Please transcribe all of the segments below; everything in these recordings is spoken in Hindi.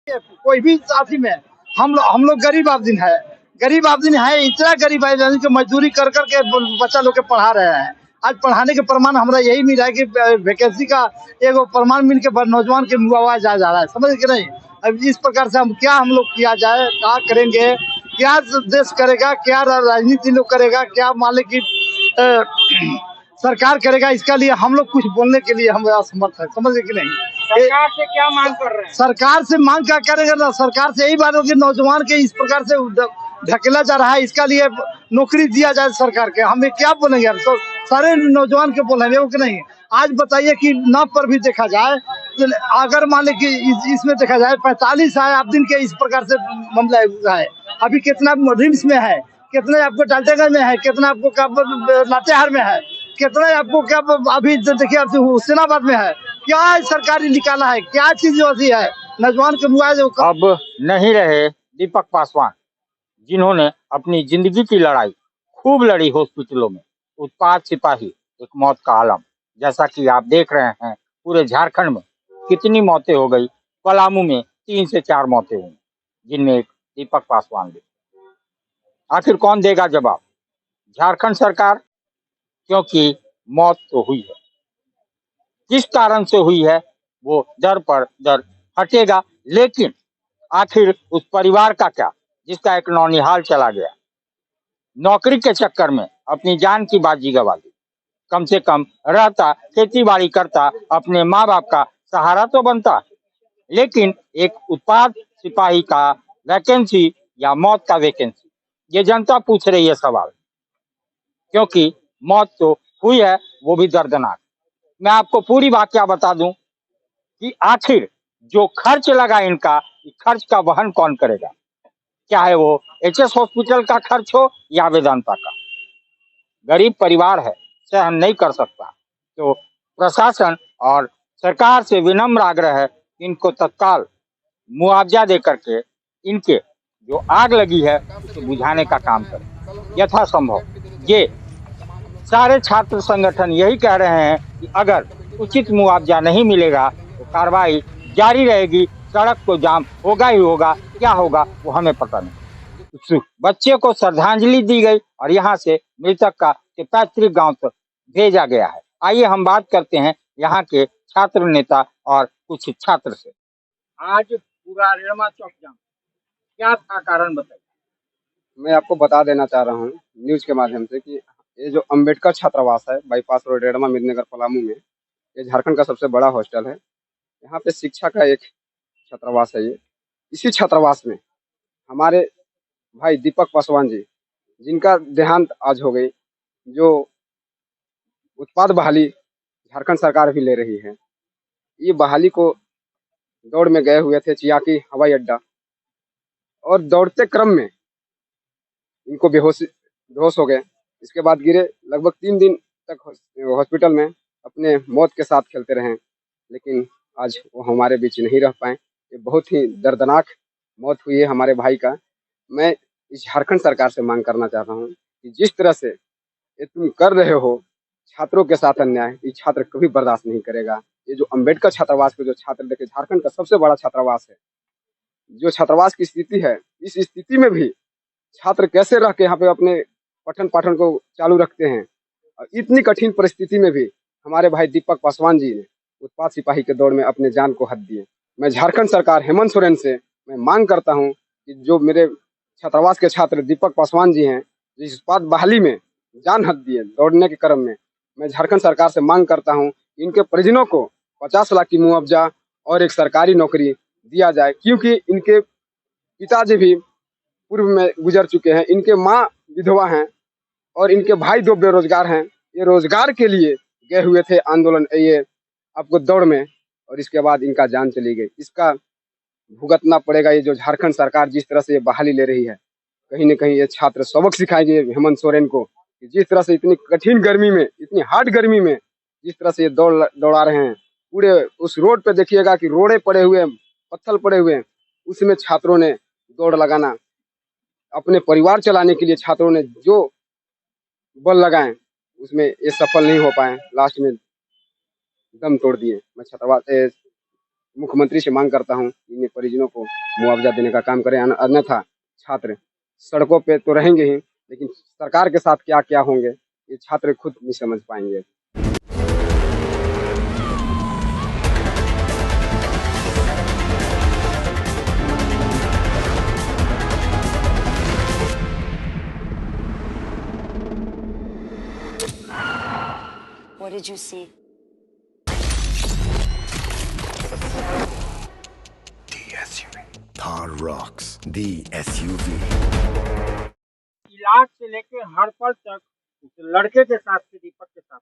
कोई भी साथी में हम लोग गरीब आदमी है, इतना गरीब है कि मजदूरी कर करके बच्चा लोग के पढ़ा रहे हैं। आज पढ़ाने के प्रमाण हमरा यही मिला है कि वैकेंसी का एगो प्रमाण मिल के नौजवान के मुआवजा जा रहा है, समझ के नहीं। अब इस प्रकार से हम लोग किया जाए, क्या करेंगे, क्या देश करेगा, क्या राजनीति लोग करेगा, क्या मान ली की सरकार करेगा, इसका लिए हम लोग कुछ बोलने के लिए हम असमर्थ है, समझ कि नहीं। सरकार से क्या मांग कर रहे हैं? सरकार से मांग क्या करेंगे ना, सरकार से यही बात होगी, नौजवान के इस प्रकार से ढकेला जा रहा है, इसका लिए नौकरी दिया जाए सरकार के। हमें क्या बोलेंगे, हम तो सारे नौजवान के बोलेंगे कि नहीं। आज बताइए कि न पर भी देखा जाए, अगर मान लीजिए कि इसमें देखा जाए 45 है आप दिन के इस प्रकार से मामला है। अभी कितना रिम्स में है, कितने आपको डाल्टेगंज में है, कितना आपको लातेहार में है, कितना आपको क्या अभी देखिए आप हुसैनाबाद में है। क्या सरकारी निकाला है, क्या चीज ऐसी है नौजवान के मुआवजे। अब नहीं रहे दीपक पासवान, जिन्होंने अपनी जिंदगी की लड़ाई खूब लड़ी हॉस्पिटलों में। उत्पाद सिपाही, एक मौत का आलम। जैसा कि आप देख रहे हैं, पूरे झारखंड में कितनी मौतें हो गई। पलामू में 3 से 4 मौतें हुई, जिनमें एक दीपक पासवान भी। आखिर कौन देगा जवाब? झारखंड सरकार, क्योंकि मौत तो हुई है। किस कारण से हुई है वो दर पर दर हटेगा, लेकिन आखिर उस परिवार का क्या जिसका एक नौनिहाल चला गया, नौकरी के चक्कर में अपनी जान की बाजी गंवा दी। कम से कम रहता, खेती बाड़ी करता, अपने माँ बाप का सहारा तो बनता। लेकिन एक उत्पाद सिपाही का वैकेंसी या मौत का वैकेंसी, ये जनता पूछ रही है सवाल, क्योंकि मौत तो हुई है, वो भी दर्दनाक। मैं आपको पूरी वाकया बता दूं कि आखिर जो खर्च लगा इनका, खर्च का वहन कौन करेगा? चाहे वो एचएस हॉस्पिटल का खर्च हो या वेदांता का। गरीब परिवार है, सहन नहीं कर सकता। तो प्रशासन और सरकार से विनम्र आग्रह है, इनको तत्काल मुआवजा दे करके इनके जो आग लगी है उसे बुझाने का काम करें यथासंभव। ये सारे छात्र संगठन यही कह रहे हैं कि अगर उचित मुआवजा नहीं मिलेगा तो कार्रवाई जारी रहेगी। सड़क तो जाम होगा ही होगा, क्या होगा वो हमें पता नहीं। बच्चे को श्रद्धांजलि दी गई और यहाँ से मृतक का पैतृक गांव तक भेजा गया है। आइए हम बात करते हैं यहाँ के छात्र नेता और कुछ छात्र से। आज पूरा रेड़मा चौक जाम, क्या था कारण बताइए। मैं आपको बता देना चाह रहा हूँ न्यूज के माध्यम से कि ये जो अंबेडकर छात्रावास है बाईपास रोड रेड़मा मिदनगर पलामू में, ये झारखंड का सबसे बड़ा हॉस्टल है। यहाँ पे शिक्षा का एक छात्रावास है ये। इसी छात्रावास में हमारे भाई दीपक पासवान जी, जिनका देहांत आज हो गई, जो उत्पाद बहाली झारखंड सरकार भी ले रही है। ये बहाली को दौड़ में गए हुए थे चियाकी हवाई अड्डा, और दौड़ते क्रम में इनको बेहोश हो गए। इसके बाद गिरे, लगभग 3 दिन तक हॉस्पिटल में अपने मौत के साथ खेलते रहे, लेकिन आज वो हमारे बीच नहीं रह पाए। ये बहुत ही दर्दनाक मौत हुई है हमारे भाई का। मैं इस झारखंड सरकार से मांग करना चाहता हूँ कि जिस तरह से ये तुम कर रहे हो छात्रों के साथ अन्याय, ये छात्र कभी बर्दाश्त नहीं करेगा। ये जो अंबेडकर छात्रावास के जो छात्र, देखिए झारखंड का सबसे बड़ा छात्रावास है, जो छात्रावास की स्थिति है, इस स्थिति में भी छात्र कैसे रह के यहाँ पे अपने पठन पाठन को चालू रखते हैं। और इतनी कठिन परिस्थिति में भी हमारे भाई दीपक पासवान जी ने उत्पाद सिपाही के दौड़ में अपने जान को हथ दिए। मैं झारखंड सरकार हेमंत सोरेन से मैं मांग करता हूँ कि जो मेरे छात्रावास के छात्र दीपक पासवान जी हैं, जिस उत्पाद बहाली में जान हथ दिए दौड़ने के क्रम में, मैं झारखंड सरकार से मांग करता हूँ कि इनके परिजनों को 50 लाख की मुआवजा और एक सरकारी नौकरी दिया जाए, क्योंकि इनके पिताजी भी पूर्व में गुजर चुके हैं, इनके माँ विधवा हैं और इनके भाई 2 बेरोजगार हैं। ये रोजगार के लिए गए हुए थे आंदोलन, ये आपको दौड़ में, और इसके बाद इनका जान चली गई। इसका भुगतना पड़ेगा ये जो झारखंड सरकार जिस तरह से ये बहाली ले रही है। कहीं न कहीं ये छात्र सबक सिखाएंगे हेमंत सोरेन को कि जिस तरह से इतनी कठिन गर्मी में, इतनी हार्ड गर्मी में जिस तरह से ये दौड़ा रहे हैं, पूरे उस रोड पे देखिएगा कि रोड़े पड़े हुए, पत्थर पड़े हुए, उसमें छात्रों ने दौड़ लगाना, अपने परिवार चलाने के लिए छात्रों ने जो बल लगाए उसमें ये सफल नहीं हो पाए, लास्ट में दम तोड़ दिए। मैं छात्रावास मुख्यमंत्री से मांग करता हूँ कि इन परिजनों को मुआवजा देने का काम करें, अन्यथा छात्र सड़कों पे तो रहेंगे ही, लेकिन सरकार के साथ क्या क्या होंगे ये छात्र खुद नहीं समझ पाएंगे। What did you see? The SUV. Thar Rocks, the SUV. इलाज से लेके हर पल तक उस लड़के के साथ से, दीपक के साथ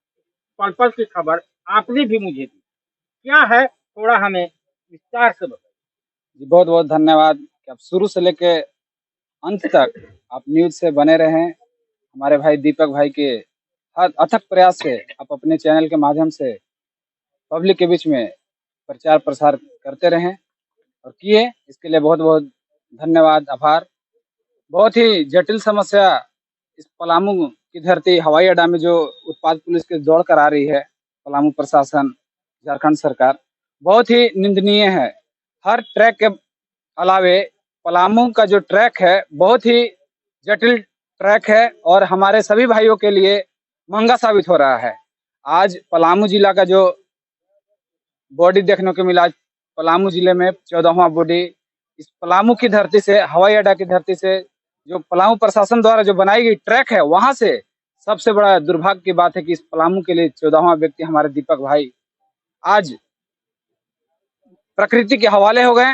पल पल की खबर आपने भी मुझे दी। क्या है, थोड़ा हमें विस्तार से बताइए। जी बहुत बहुत धन्यवाद कि आप शुरू से लेके अंत तक आप न्यूज़ से बने रहें। हमारे भाई दीपक भाई के हर अथक प्रयास से आप अपने चैनल के माध्यम से पब्लिक के बीच में प्रचार प्रसार करते रहें और किए, इसके लिए बहुत बहुत धन्यवाद, आभार। बहुत ही जटिल समस्या इस पलामू की धरती हवाई अड्डा में जो उत्पाद पुलिस के दौड़ कर आ रही है, पलामू प्रशासन, झारखंड सरकार, बहुत ही निंदनीय है। हर ट्रैक के अलावे पलामू का जो ट्रैक है बहुत ही जटिल ट्रैक है और हमारे सभी भाइयों के लिए महंगा साबित हो रहा है। आज पलामू जिला का जो बॉडी देखने को मिला, पलामू जिले में 14वां बॉडी, इस पलामू की धरती से, हवाई अड्डा की धरती से, जो पलामू प्रशासन द्वारा जो बनाई गई ट्रैक है, वहां से सबसे बड़ा दुर्भाग्य की बात है कि इस पलामू के लिए 14वां व्यक्ति हमारे दीपक भाई आज प्रकृति के हवाले हो गए,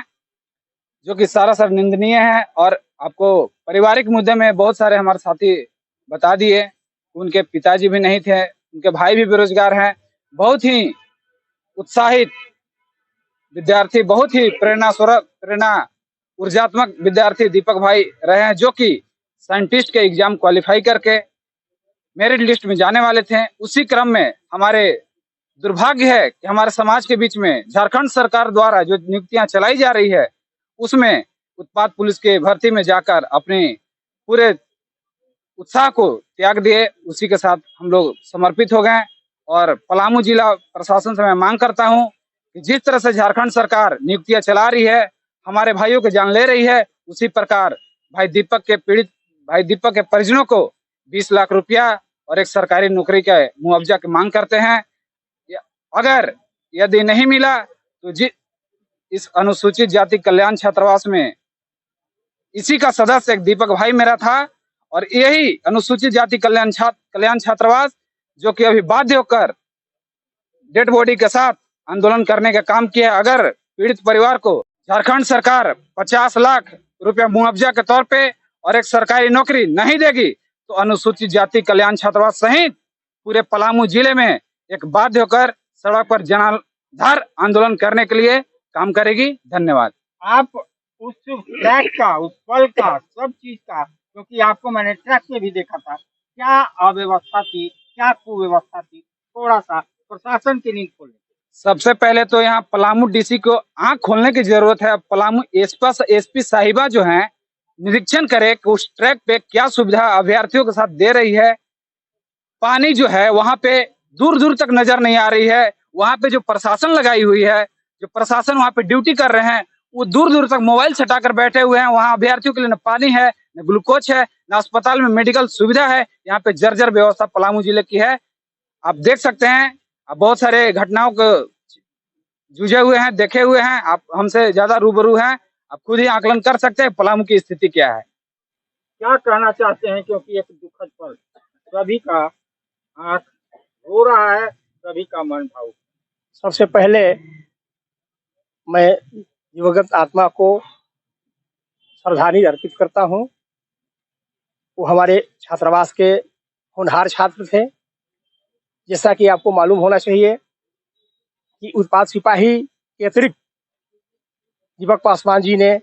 जो कि सारा निंदनीय है। और आपको पारिवारिक मुद्दे में बहुत सारे हमारे साथी बता दिए, उनके पिताजी भी नहीं थे, उनके भाई भी बेरोजगार हैं। बहुत ही उत्साहित विद्यार्थी, बहुत ही प्रेरणा ऊर्जात्मक विद्यार्थी दीपक भाई रहे हैं, जो कि साइंटिस्ट के एग्जाम क्वालिफाई करके मेरिट लिस्ट में जाने वाले थे। उसी क्रम में हमारे दुर्भाग्य है कि हमारे समाज के बीच में झारखंड सरकार द्वारा जो नियुक्तियां चलाई जा रही है, उसमें उत्पाद पुलिस के भर्ती में जाकर अपने पूरे उत्साह को त्याग दिए। उसी के साथ हम लोग समर्पित हो गए और पलामू जिला प्रशासन से मैं मांग करता हूं कि जिस तरह से झारखंड सरकार नियुक्तियां चला रही है, हमारे भाइयों की जान ले रही है, उसी प्रकार भाई दीपक के परिजनों को 20 लाख रुपया और एक सरकारी नौकरी के मुआवजा की मांग करते हैं। अगर यदि नहीं मिला तो इस अनुसूचित जाति कल्याण छात्रावास में इसी का सदस्य एक दीपक भाई मेरा था और यही अनुसूचित जाति कल्याण छात्रावास जो कि अभी बाध्य होकर डेड बॉडी के साथ आंदोलन करने का काम किया। अगर पीड़ित परिवार को झारखंड सरकार 50 लाख रुपया मुआवजा के तौर पे और एक सरकारी नौकरी नहीं देगी तो अनुसूचित जाति कल्याण छात्रावास सहित पूरे पलामू जिले में एक बाध्य होकर सड़क पर जनाधार आंदोलन करने के लिए काम करेगी। धन्यवाद। आप उस ट्रैक का, उस पल का, सब चीज का, क्योंकि आपको मैंने ट्रैक में भी देखा था, क्या अव्यवस्था थी, क्या कुव्यवस्था थी, थोड़ा सा प्रशासन की नींद खोले। सबसे पहले तो यहाँ पलामू डीसी को आंख खोलने की जरूरत है। पलामू एसपी साहिबा जो है निरीक्षण करे कि उस ट्रैक पे क्या सुविधा अभ्यर्थियों के साथ दे रही है। पानी जो है वहां पे दूर दूर तक नजर नहीं आ रही है। वहां पे जो प्रशासन लगाई हुई है, जो प्रशासन वहां पे ड्यूटी कर रहे हैं, वो दूर दूर तक मोबाइल छटाकर बैठे हुए हैं। वहां अभ्यर्थियों के लिए न पानी है, न ग्लूकोज है, न अस्पताल में मेडिकल सुविधा है। यहाँ पे जर्जर व्यवस्था पलामू जिले की है। आप देख सकते हैं, आप बहुत सारे घटनाओं को जूझे हुए हैं, देखे हुए हैं, आप हमसे ज्यादा रूबरू हैं, आप खुद ही आकलन कर सकते हैं पलामू की स्थिति क्या है। क्या कहना चाहते हैं, क्योंकि एक दुखद पल, सभी का आंख रो रहा है, सभी का मन भावुक। सबसे पहले मैं दिवंगत आत्मा को श्रद्धांजलि अर्पित करता हूं। वो हमारे छात्रावास के होनहार छात्र थे। जैसा कि आपको मालूम होना चाहिए कि उत्पाद सिपाही के अतिरिक्त दीपक पासवान जी ने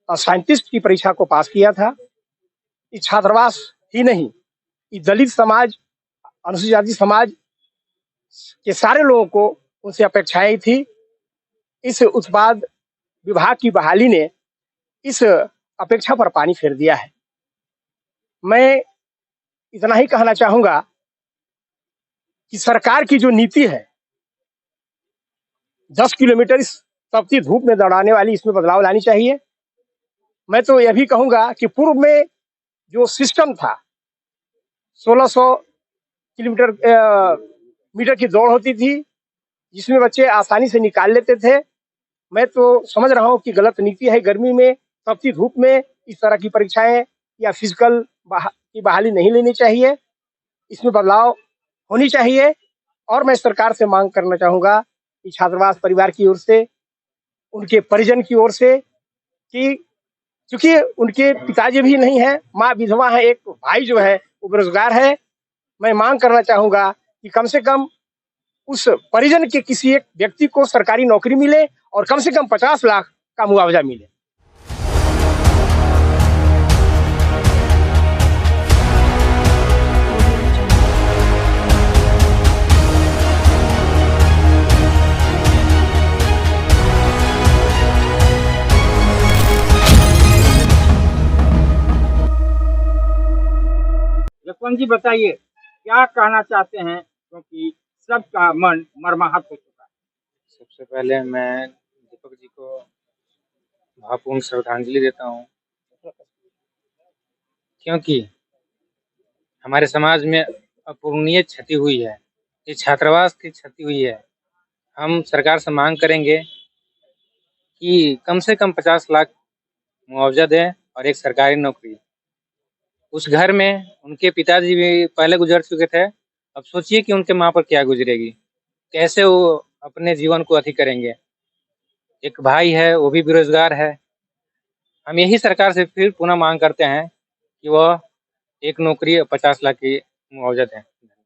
साइंटिस्ट की परीक्षा को पास किया था। इस छात्रावास ही नहीं, इस दलित समाज, अनुसूचित जाति समाज के सारे लोगों को उनसे अपेक्षाएं थी। इस उत्पाद विभाग की बहाली ने इस अपेक्षा पर पानी फेर दिया है। मैं इतना ही कहना चाहूंगा कि सरकार की जो नीति है 10 किलोमीटर इस तपती धूप में दौड़ाने वाली इसमें बदलाव लानी चाहिए। मैं तो यह भी कहूंगा कि पूर्व में जो सिस्टम था 1600 किलोमीटर मीटर की दौड़ होती थी जिसमें बच्चे आसानी से निकाल लेते थे। मैं तो समझ रहा हूँ कि गलत नीति है। गर्मी में तपती धूप में इस तरह की परीक्षाएं या फिजिकल की बहाली नहीं लेनी चाहिए। इसमें बदलाव होनी चाहिए। और मैं सरकार से मांग करना चाहूंगा कि छात्रावास परिवार की ओर से, उनके परिजन की ओर से, कि चूंकि उनके पिताजी भी नहीं है, माँ विधवा है, एक भाई जो है वो बेरोजगार है, मैं मांग करना चाहूंगा कि कम से कम उस परिजन के किसी एक व्यक्ति को सरकारी नौकरी मिले और कम से कम 50 लाख का मुआवजा मिले। जसवंत जी बताइए क्या कहना चाहते हैं, क्योंकि सबका मन मर्माहत हो चुका है। सबसे पहले मैं दीपक जी को भावपूर्ण श्रद्धांजलि देता हूँ, क्योंकि हमारे समाज में अपूरणीय क्षति हुई है। ये छात्रावास की क्षति हुई है। हम सरकार से मांग करेंगे कि कम से कम 50 लाख मुआवजा दें और एक सरकारी नौकरी। उस घर में उनके पिताजी भी पहले गुजर चुके थे, अब सोचिए कि उनके माँ पर क्या गुजरेगी, कैसे वो अपने जीवन को अति करेंगे। एक भाई है, वो भी बेरोजगार है। हम यही सरकार से फिर पुनः मांग करते हैं कि वह एक नौकरी 50 लाख की मुआवजा दें।